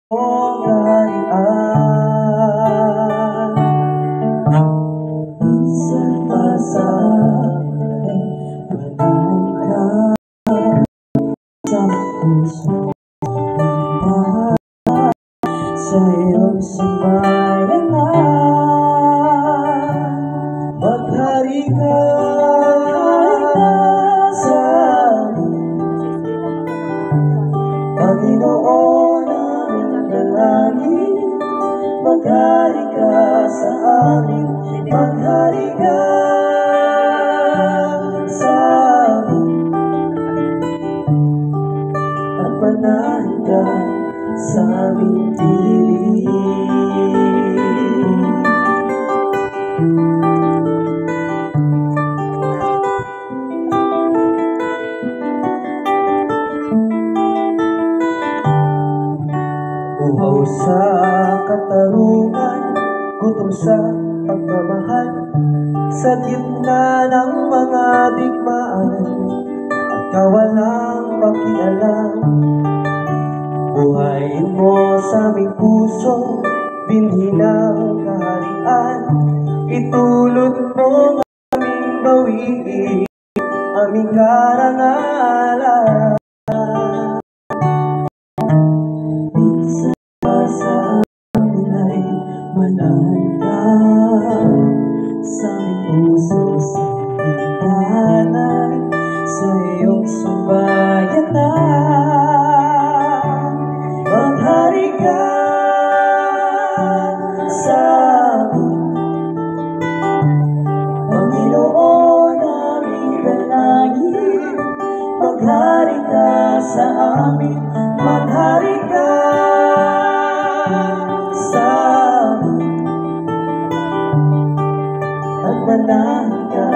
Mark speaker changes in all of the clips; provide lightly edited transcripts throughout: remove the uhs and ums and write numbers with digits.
Speaker 1: kaharian. Minsan pa sa akin, panahon ka sa puso. Sa iyong sambayanan, maghari ka sa amin, Panginoon aming dalangin. Maghari ka sa amin, maghari ka sa amin, at manahan ka sa aming piling. Uhaw sa katarungan, gutom sa pagmamahal, sa gitna ng mga digmaan, at kawalang pakialam. Buhayin mo sa aming puso, binhi ng kaharian. Itulot mo ang aming bawiin, aming karangalan. Minsan pa sa amin ay manahan ka sa aming puso, sa bintana, sa iyong sambayanan. Maghari ka sa amin, Panginoon aming dalangin. Maghari ka sa amin, maghari ka sa amin, at manahan ka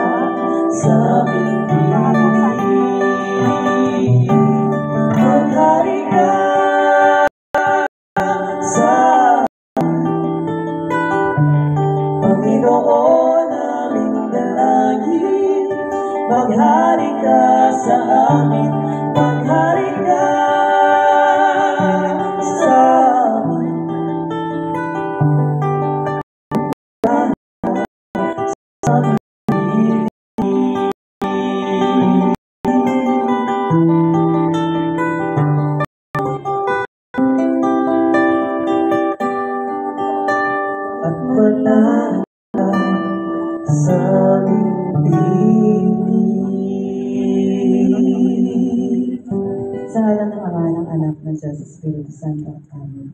Speaker 1: sa aming piling. Maghari ka sa Panginoon aming dalangin. Maghari ka sa amin, maghari ka sa amin, sa aming piling. At manahan ka sa aming piling.
Speaker 2: Sa ngalan ng Ama, ng Anak, ng Diyos, Espiritu Santo. Amen.